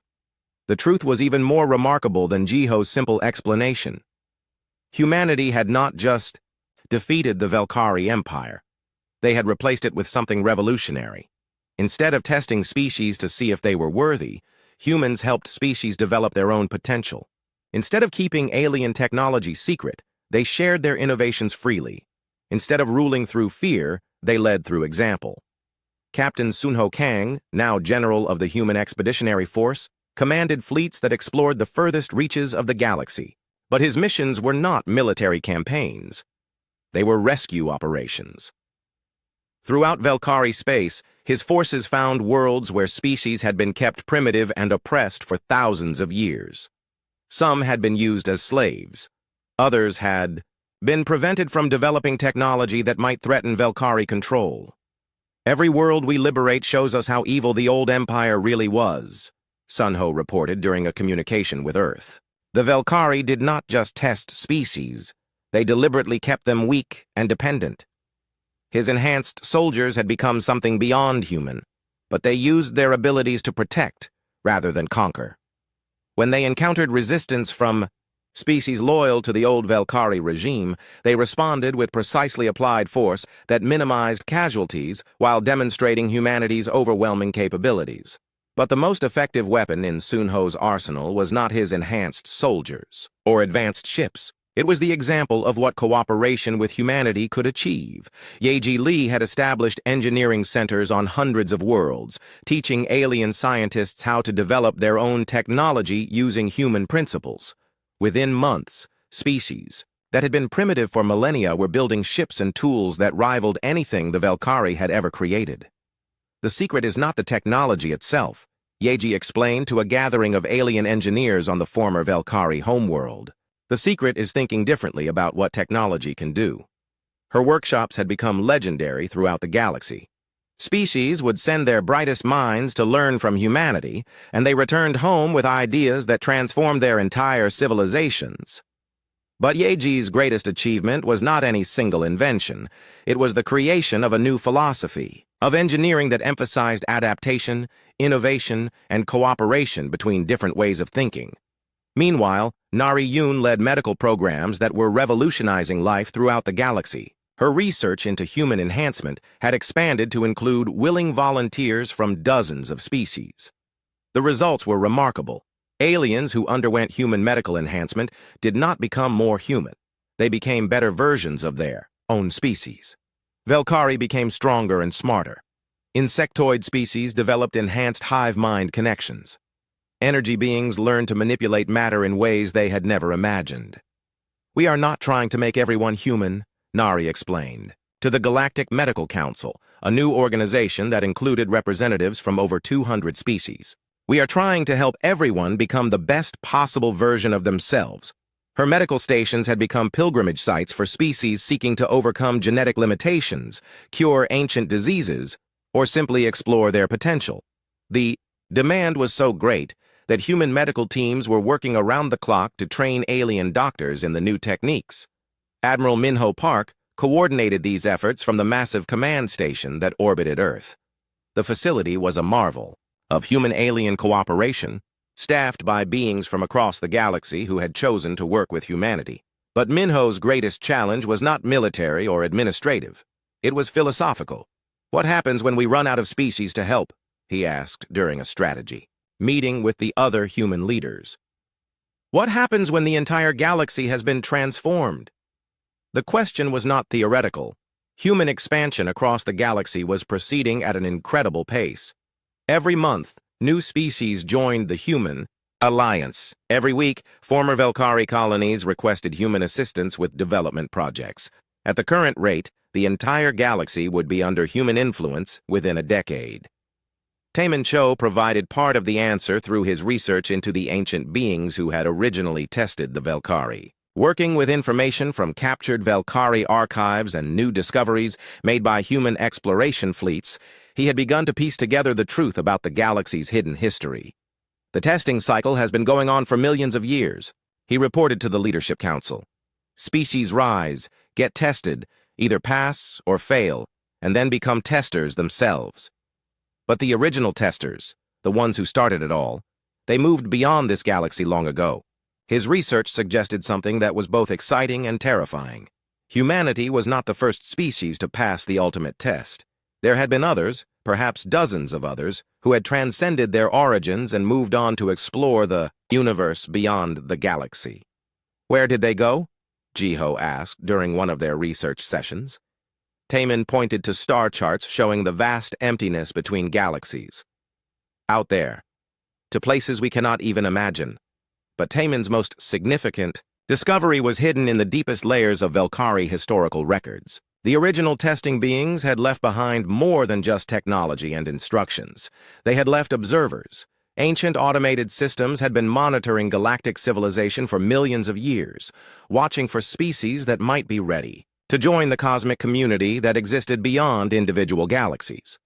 The truth was even more remarkable than Jiho's simple explanation. Humanity had not just defeated the Velkari Empire. They had replaced it with something revolutionary. Instead of testing species to see if they were worthy, humans helped species develop their own potential. Instead of keeping alien technology secret, they shared their innovations freely. Instead of ruling through fear, they led through example. Captain Sunho Kang, now general of the Human Expeditionary Force, commanded fleets that explored the furthest reaches of the galaxy. But his missions were not military campaigns. They were rescue operations. Throughout Velkari space, his forces found worlds where species had been kept primitive and oppressed for thousands of years. Some had been used as slaves. Others had been prevented from developing technology that might threaten Velkari control. "Every world we liberate shows us how evil the old empire really was," Sunho reported during a communication with Earth. The Velkari did not just test species, they deliberately kept them weak and dependent. His enhanced soldiers had become something beyond human, but they used their abilities to protect rather than conquer. When they encountered resistance from species loyal to the old Velkari regime, they responded with precisely applied force that minimized casualties while demonstrating humanity's overwhelming capabilities. But the most effective weapon in Sunho's arsenal was not his enhanced soldiers or advanced ships. It was the example of what cooperation with humanity could achieve. Yeji Li had established engineering centers on hundreds of worlds, teaching alien scientists how to develop their own technology using human principles. Within months, species that had been primitive for millennia were building ships and tools that rivaled anything the Velkari had ever created. "The secret is not the technology itself," Yeji explained to a gathering of alien engineers on the former Velkari homeworld. "The secret is thinking differently about what technology can do." Her workshops had become legendary throughout the galaxy. Species would send their brightest minds to learn from humanity, and they returned home with ideas that transformed their entire civilizations. But Yeji's greatest achievement was not any single invention. It was the creation of a new philosophy of engineering that emphasized adaptation, innovation, and cooperation between different ways of thinking. Meanwhile, Nari Yoon led medical programs that were revolutionizing life throughout the galaxy. Her research into human enhancement had expanded to include willing volunteers from dozens of species. The results were remarkable. Aliens who underwent human medical enhancement did not become more human. They became better versions of their own species. Velkari became stronger and smarter. Insectoid species developed enhanced hive mind connections. Energy beings learned to manipulate matter in ways they had never imagined. "We are not trying to make everyone human," Nari explained to the Galactic Medical Council, a new organization that included representatives from over 200 species. "We are trying to help everyone become the best possible version of themselves." Her medical stations had become pilgrimage sites for species seeking to overcome genetic limitations, cure ancient diseases, or simply explore their potential. The demand was so great that human medical teams were working around the clock to train alien doctors in the new techniques. Admiral Minho Park coordinated these efforts from the massive command station that orbited Earth. The facility was a marvel of human-alien cooperation, staffed by beings from across the galaxy who had chosen to work with humanity. But Minho's greatest challenge was not military or administrative. It was philosophical. "What happens when we run out of species to help?" he asked during a strategy meeting with the other human leaders. "What happens when the entire galaxy has been transformed?" The question was not theoretical. Human expansion across the galaxy was proceeding at an incredible pace. Every month, new species joined the human alliance. Every week, former Velkari colonies requested human assistance with development projects. At the current rate, the entire galaxy would be under human influence within a decade. Taemin Cho provided part of the answer through his research into the ancient beings who had originally tested the Velkari. Working with information from captured Velkari archives and new discoveries made by human exploration fleets, he had begun to piece together the truth about the galaxy's hidden history. The testing cycle has been going on for millions of years, he reported to the Leadership Council. Species rise, get tested, either pass or fail, and then become testers themselves. But the original testers, the ones who started it all, they moved beyond this galaxy long ago. His research suggested something that was both exciting and terrifying. Humanity was not the first species to pass the ultimate test. There had been others, perhaps dozens of others, who had transcended their origins and moved on to explore the universe beyond the galaxy. Where did they go? Jiho asked during one of their research sessions. Taemin pointed to star charts showing the vast emptiness between galaxies. Out there, to places we cannot even imagine. But Taemin's most significant discovery was hidden in the deepest layers of Velkari historical records. The original testing beings had left behind more than just technology and instructions. They had left observers. Ancient automated systems had been monitoring galactic civilization for millions of years, watching for species that might be ready to join the cosmic community that existed beyond individual galaxies.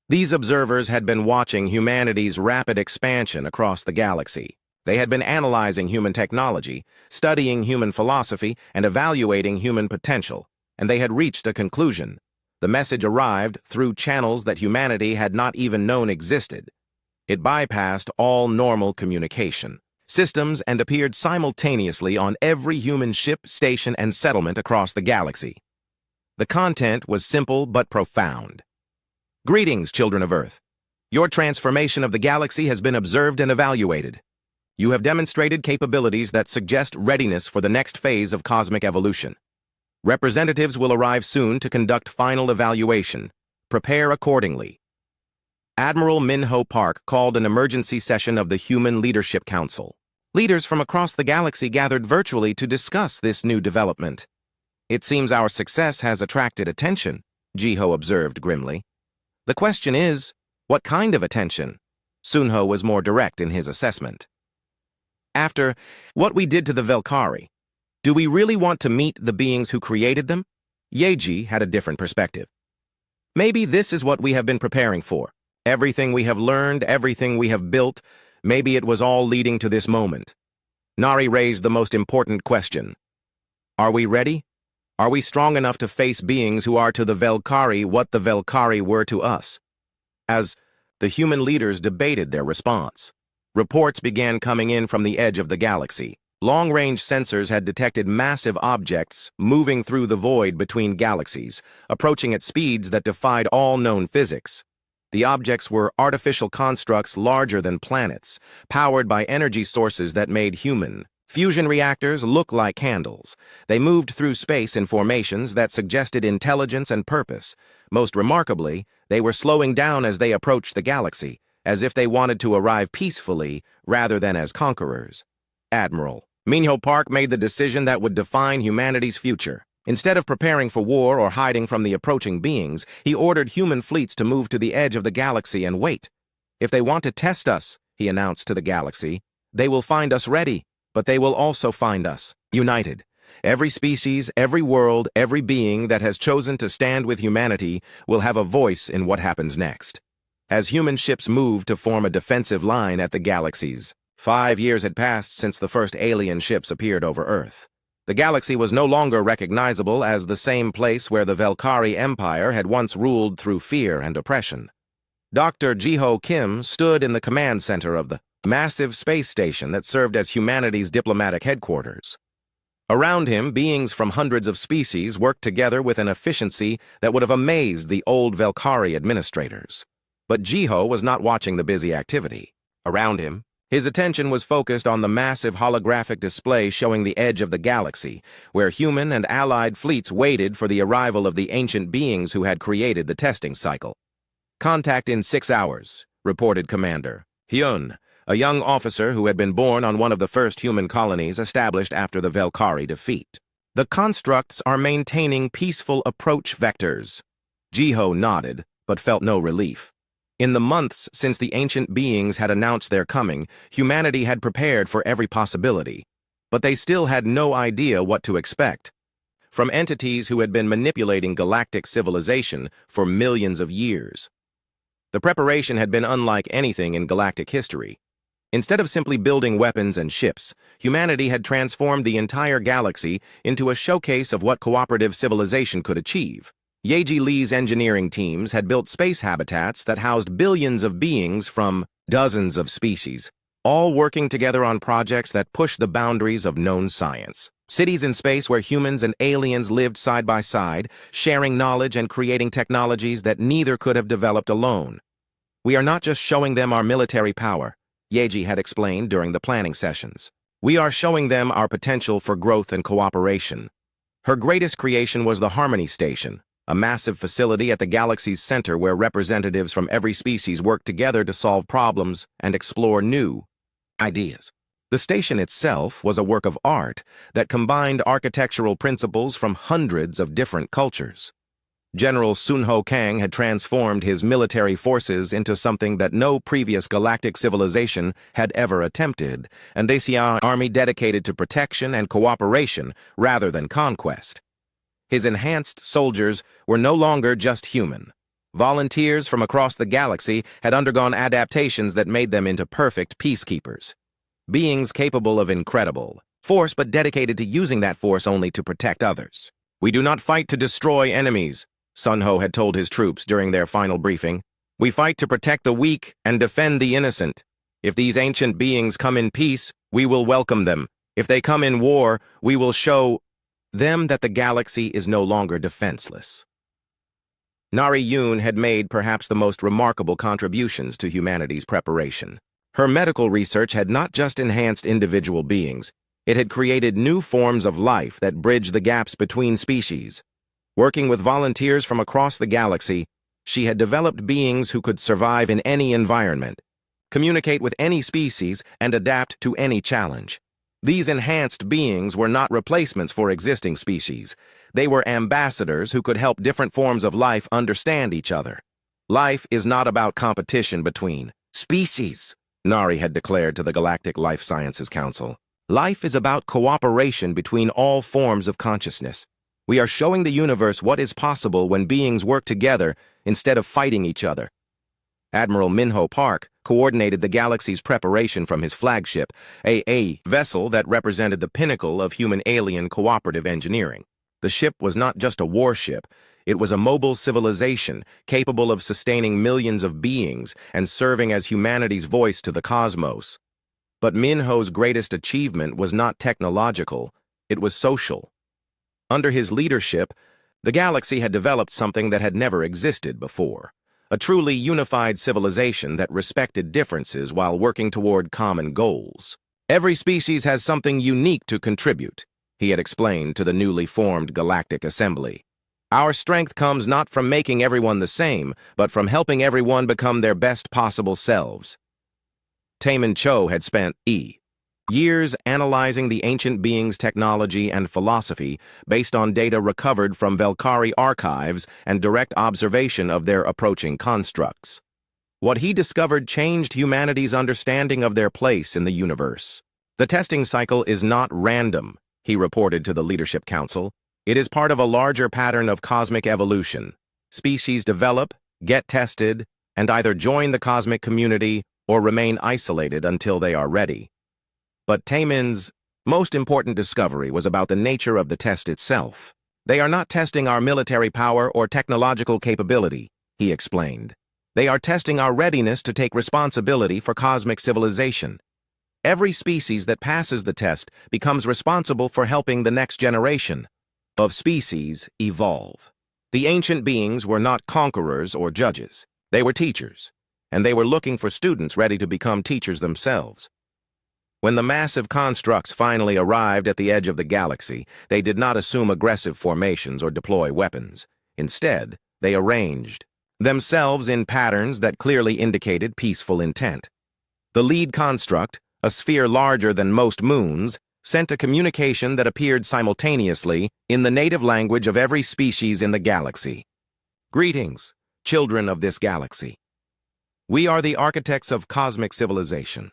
These observers had been watching humanity's rapid expansion across the galaxy. They had been analyzing human technology, studying human philosophy, and evaluating human potential, and they had reached a conclusion. The message arrived through channels that humanity had not even known existed. It bypassed all normal communication systems and appeared simultaneously on every human ship, station, and settlement across the galaxy. The content was simple but profound. Greetings, children of Earth. Your transformation of the galaxy has been observed and evaluated. You have demonstrated capabilities that suggest readiness for the next phase of cosmic evolution. Representatives will arrive soon to conduct final evaluation. Prepare accordingly. Admiral Minho Park called an emergency session of the Human Leadership Council. Leaders from across the galaxy gathered virtually to discuss this new development. It seems our success has attracted attention, Jiho observed grimly. The question is, what kind of attention? Sunho was more direct in his assessment. After what we did to the Velkari, do we really want to meet the beings who created them? Yeji had a different perspective. Maybe this is what we have been preparing for. Everything we have learned, everything we have built, maybe it was all leading to this moment. Nari raised the most important question. Are we ready? Are we strong enough to face beings who are to the Velkari what the Velkari were to us? As the human leaders debated their response, reports began coming in from the edge of the galaxy. Long-range sensors had detected massive objects moving through the void between galaxies, approaching at speeds that defied all known physics. The objects were artificial constructs larger than planets, powered by energy sources that made human fusion reactors look like candles. They moved through space in formations that suggested intelligence and purpose. Most remarkably, they were slowing down as they approached the galaxy, as if they wanted to arrive peacefully rather than as conquerors. Admiral Minho Park made the decision that would define humanity's future. Instead of preparing for war or hiding from the approaching beings, he ordered human fleets to move to the edge of the galaxy and wait. If they want to test us, he announced to the galaxy, they will find us ready, but they will also find us united. Every species, every world, every being that has chosen to stand with humanity will have a voice in what happens next. As human ships moved to form a defensive line at the galaxies, 5 years had passed since the first alien ships appeared over Earth. The galaxy was no longer recognizable as the same place where the Velkari Empire had once ruled through fear and oppression. Dr. Jiho Kim stood in the command center of the massive space station that served as humanity's diplomatic headquarters. Around him, beings from hundreds of species worked together with an efficiency that would have amazed the old Velkari administrators. But Jiho was not watching the busy activity. Around him, his attention was focused on the massive holographic display showing the edge of the galaxy, where human and allied fleets waited for the arrival of the ancient beings who had created the testing cycle. "Contact in 6 hours," reported Commander Hyun, a young officer who had been born on one of the first human colonies established after the Velkari defeat. The constructs are maintaining peaceful approach vectors. Jiho nodded, but felt no relief. In the months since the ancient beings had announced their coming, humanity had prepared for every possibility. But they still had no idea what to expect. From entities who had been manipulating galactic civilization for millions of years. The preparation had been unlike anything in galactic history. Instead of simply building weapons and ships, humanity had transformed the entire galaxy into a showcase of what cooperative civilization could achieve. Yeji Li's engineering teams had built space habitats that housed billions of beings from dozens of species, all working together on projects that pushed the boundaries of known science. Cities in space where humans and aliens lived side by side, sharing knowledge and creating technologies that neither could have developed alone. We are not just showing them our military power, Yeji had explained during the planning sessions. We are showing them our potential for growth and cooperation. Her greatest creation was the Harmony Station, a massive facility at the galaxy's center where representatives from every species work together to solve problems and explore new ideas. The station itself was a work of art that combined architectural principles from hundreds of different cultures. General Sunho Kang had transformed his military forces into something that no previous galactic civilization had ever attempted, an army dedicated to protection and cooperation rather than conquest. His enhanced soldiers were no longer just human. Volunteers from across the galaxy had undergone adaptations that made them into perfect peacekeepers. Beings capable of incredible force but dedicated to using that force only to protect others. We do not fight to destroy enemies, Sunho had told his troops during their final briefing. We fight to protect the weak and defend the innocent. If these ancient beings come in peace, we will welcome them. If they come in war, we will show them that the galaxy is no longer defenseless. Nari Yoon had made perhaps the most remarkable contributions to humanity's preparation. Her medical research had not just enhanced individual beings, it had created new forms of life that bridged the gaps between species. Working with volunteers from across the galaxy, she had developed beings who could survive in any environment, communicate with any species, and adapt to any challenge. These enhanced beings were not replacements for existing species. They were ambassadors who could help different forms of life understand each other. Life is not about competition between species, Nari had declared to the Galactic Life Sciences Council. Life is about cooperation between all forms of consciousness. We are showing the universe what is possible when beings work together instead of fighting each other. Admiral Minho Park coordinated the galaxy's preparation from his flagship, a vessel that represented the pinnacle of human-alien cooperative engineering. The ship was not just a warship, it was a mobile civilization capable of sustaining millions of beings and serving as humanity's voice to the cosmos. But Minho's greatest achievement was not technological, it was social. Under his leadership, the galaxy had developed something that had never existed before. A truly unified civilization that respected differences while working toward common goals. Every species has something unique to contribute, he had explained to the newly formed Galactic Assembly. Our strength comes not from making everyone the same, but from helping everyone become their best possible selves. Taemin Cho had spent years analyzing the ancient beings' technology and philosophy based on data recovered from Velkari archives and direct observation of their approaching constructs. What he discovered changed humanity's understanding of their place in the universe. The testing cycle is not random, he reported to the Leadership Council. It is part of a larger pattern of cosmic evolution. Species develop, get tested, and either join the cosmic community or remain isolated until they are ready. But Taemin's most important discovery was about the nature of the test itself. They are not testing our military power or technological capability, he explained. They are testing our readiness to take responsibility for cosmic civilization. Every species that passes the test becomes responsible for helping the next generation of species evolve. The ancient beings were not conquerors or judges. They were teachers, and they were looking for students ready to become teachers themselves. When the massive constructs finally arrived at the edge of the galaxy, they did not assume aggressive formations or deploy weapons. Instead, they arranged themselves in patterns that clearly indicated peaceful intent. The lead construct, a sphere larger than most moons, sent a communication that appeared simultaneously in the native language of every species in the galaxy. Greetings, children of this galaxy. We are the architects of cosmic civilization.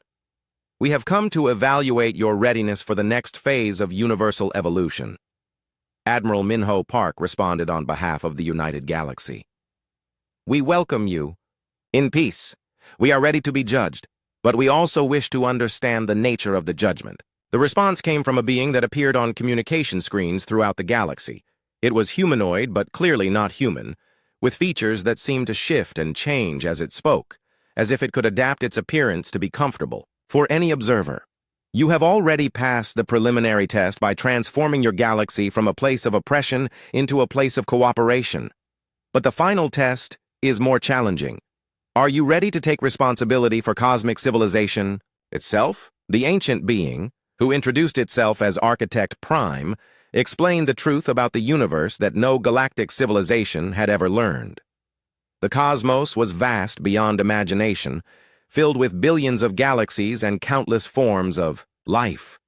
We have come to evaluate your readiness for the next phase of universal evolution. Admiral Minho Park responded on behalf of the United Galaxy. We welcome you. In peace, we are ready to be judged, but we also wish to understand the nature of the judgment. The response came from a being that appeared on communication screens throughout the galaxy. It was humanoid, but clearly not human, with features that seemed to shift and change as it spoke, as if it could adapt its appearance to be comfortable for any observer. You have already passed the preliminary test by transforming your galaxy from a place of oppression into a place of cooperation. But the final test is more challenging. Are you ready to take responsibility for cosmic civilization itself? The ancient being, who introduced itself as Architect Prime, explained the truth about the universe that no galactic civilization had ever learned. The cosmos was vast beyond imagination, filled with billions of galaxies and countless forms of life.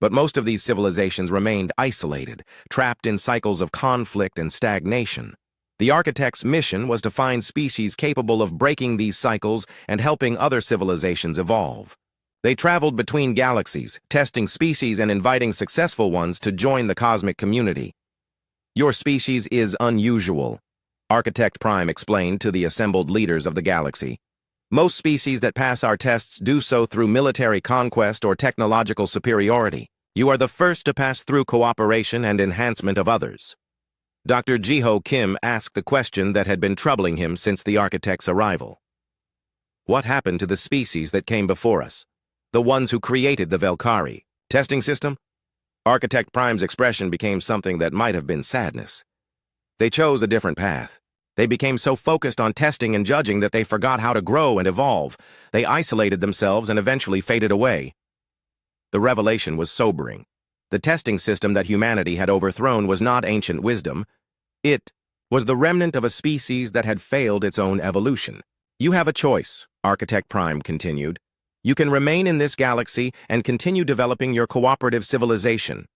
But most of these civilizations remained isolated, trapped in cycles of conflict and stagnation. The architect's mission was to find species capable of breaking these cycles and helping other civilizations evolve. They traveled between galaxies, testing species and inviting successful ones to join the cosmic community. Your species is unusual, Architect Prime explained to the assembled leaders of the galaxy. Most species that pass our tests do so through military conquest or technological superiority. You are the first to pass through cooperation and enhancement of others. Dr. Jiho Kim asked the question that had been troubling him since the architect's arrival. What happened to the species that came before us? The ones who created the Velkari testing system? Architect Prime's expression became something that might have been sadness. They chose a different path. They became so focused on testing and judging that they forgot how to grow and evolve. They isolated themselves and eventually faded away. The revelation was sobering. The testing system that humanity had overthrown was not ancient wisdom. It was the remnant of a species that had failed its own evolution. You have a choice, Architect Prime continued. You can remain in this galaxy and continue developing your cooperative civilization.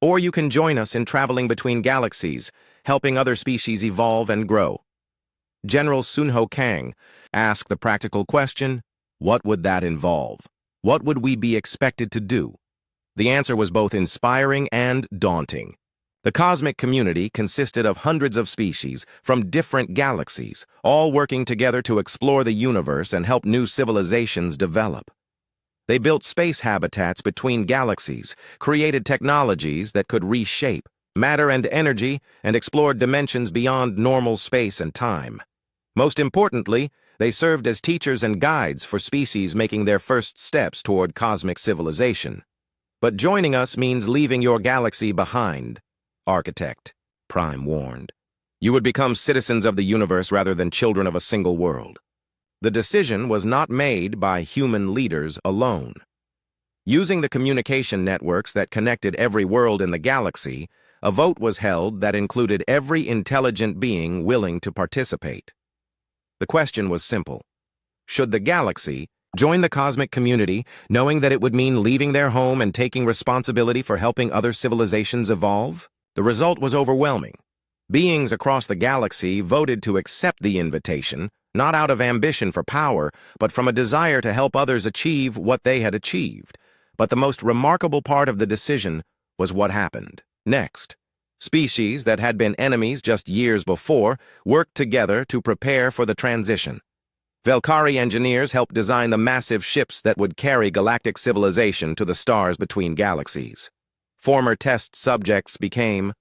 Or you can join us in traveling between galaxies, helping other species evolve and grow. General Sunho Kang asked the practical question, what would that involve? What would we be expected to do? The answer was both inspiring and daunting. The cosmic community consisted of hundreds of species from different galaxies, all working together to explore the universe and help new civilizations develop. They built space habitats between galaxies, created technologies that could reshape matter and energy, and explored dimensions beyond normal space and time. Most importantly, they served as teachers and guides for species making their first steps toward cosmic civilization. But joining us means leaving your galaxy behind, Architect Prime warned. You would become citizens of the universe rather than children of a single world. The decision was not made by human leaders alone. Using the communication networks that connected every world in the galaxy, a vote was held that included every intelligent being willing to participate. The question was simple. Should the galaxy join the cosmic community, knowing that it would mean leaving their home and taking responsibility for helping other civilizations evolve? The result was overwhelming. Beings across the galaxy voted to accept the invitation, not out of ambition for power, but from a desire to help others achieve what they had achieved. But the most remarkable part of the decision was what happened next. Species that had been enemies just years before worked together to prepare for the transition. Velkari engineers helped design the massive ships that would carry galactic civilization to the stars between galaxies. Former test subjects became